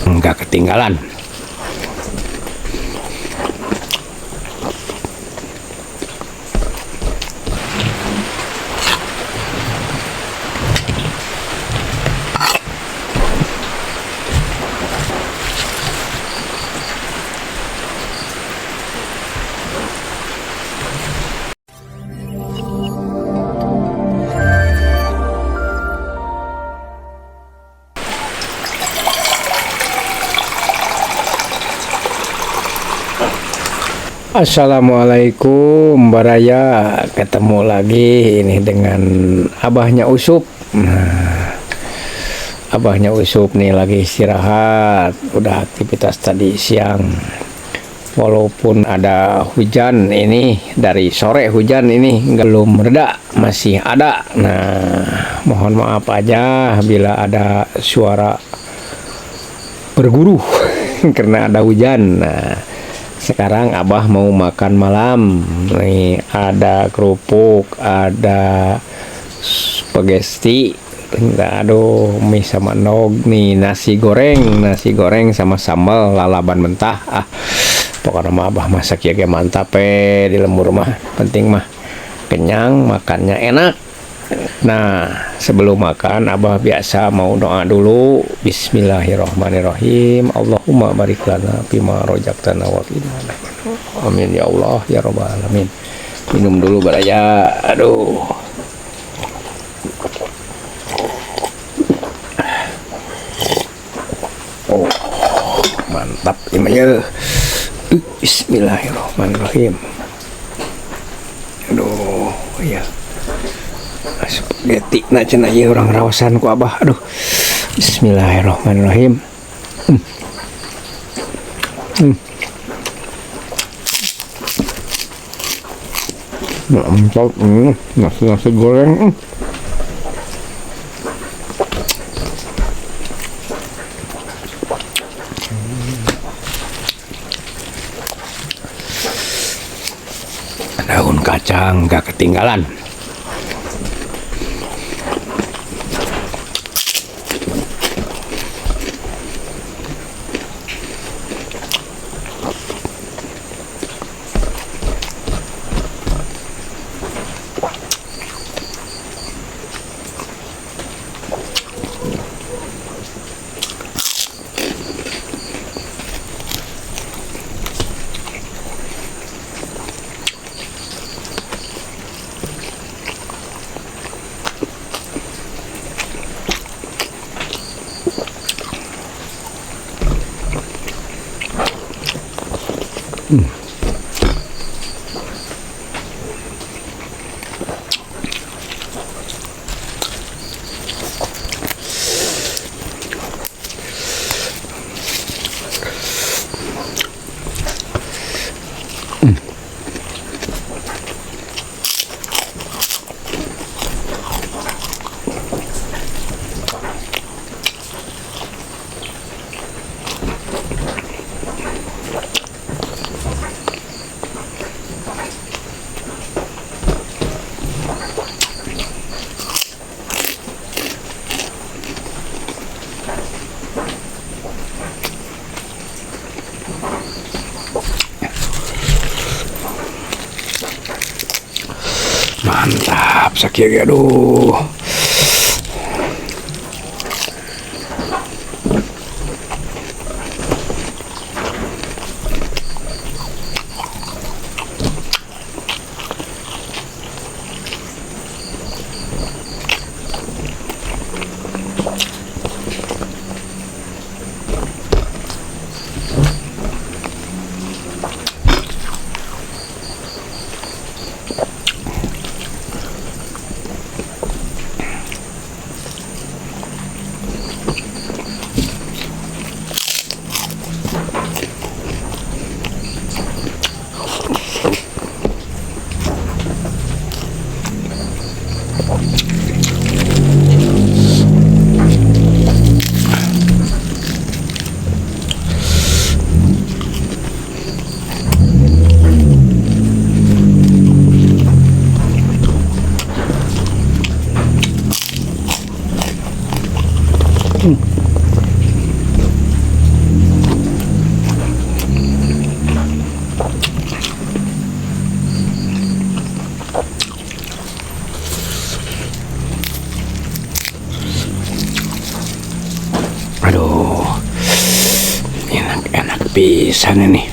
Nggak ketinggalan. Assalamualaikum Baraya, ketemu lagi ini dengan abahnya Usup. Abahnya Usup nih lagi istirahat, udah aktivitas tadi siang. Walaupun ada hujan ini dari sore, hujan ini belum reda, masih ada. Nah, mohon maaf aja bila ada suara berguru karena ada hujan. Nah, sekarang Abah mau makan malam. Nih ada kerupuk, ada spaghetti, aduh mie sama nog nih, nasi goreng sama sambal lalaban mentah. Pokoknya mah Abah masak ya mantap di lembur mah. Penting mah kenyang, makannya enak. Nah, sebelum makan Abah biasa mau doa dulu. Bismillahirrahmanirrahim. Allahumma barik lana fima rojaktana wa qina. Amin ya Allah ya rabbal alamin. Minum dulu Baraya. Aduh. Oh, mantap ini ya. Bismillahirrahmanirrahim. Aduh, ya. Spaghetti na cenah ieu urang raosan ku Abah. Aduh. Bismillahirrahmanirrahim. Mantap, nasi goreng. Daun kacang gak ketinggalan. Mantap, sakit aduh. Aduh, enak-enak pisan ini.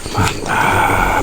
Mantap.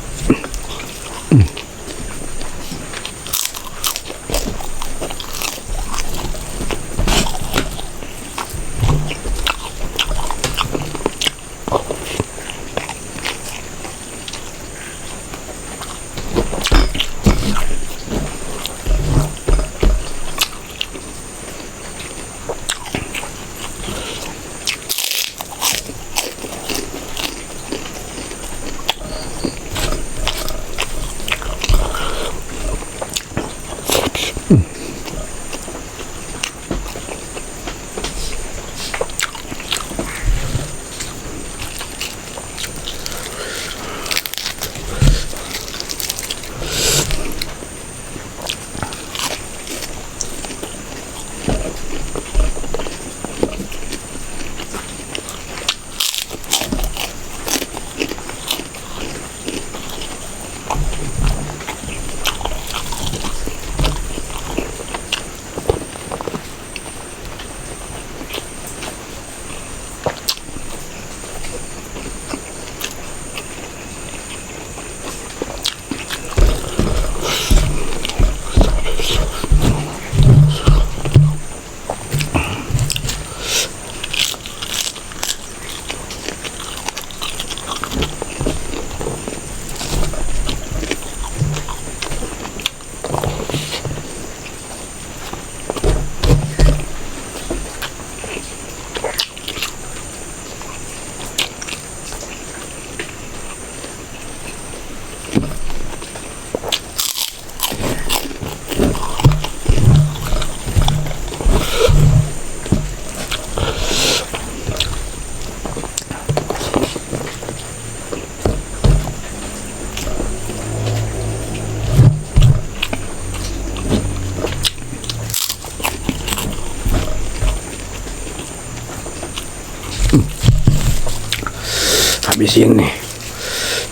Habisin nih,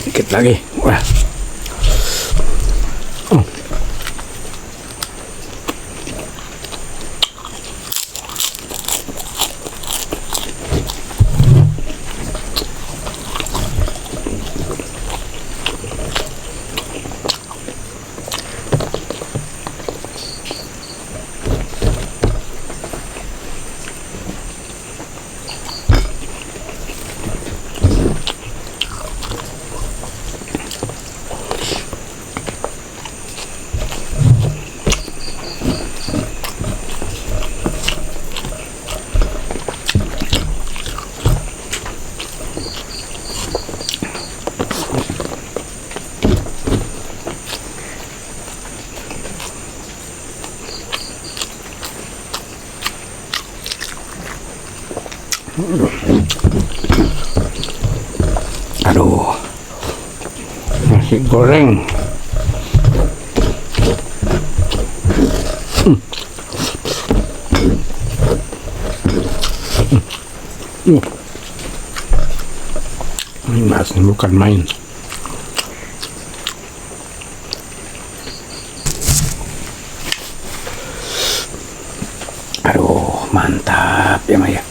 dikit lagi. Wah, Aduh, nasi goreng. Mas bukan main. Aduh, mantap ya Maya.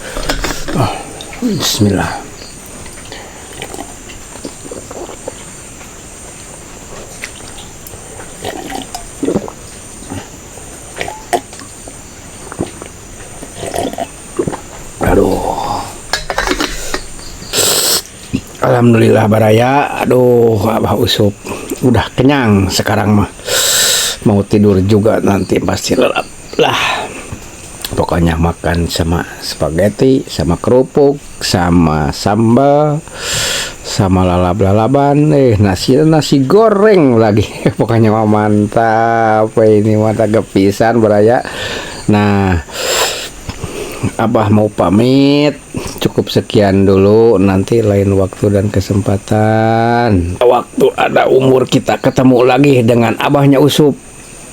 Oh, bismillah. Aduh, alhamdulillah baraya. Aduh, Abah Usup udah kenyang sekarang mah. Mau tidur juga nanti pasti lelap lah. Pokoknya makan sama spaghetti, sama kerupuk, sama sambal, sama lalap-lalapan, nasi goreng lagi. Pokoknya mah mantap. Ini mah pisan baraya. Nah, Abah mau pamit. Cukup sekian dulu. Nanti lain waktu dan kesempatan, waktu ada umur, kita ketemu lagi dengan Abahnya Usup.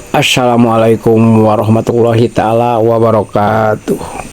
Assalamualaikum warahmatullahi ta'ala wabarakatuh.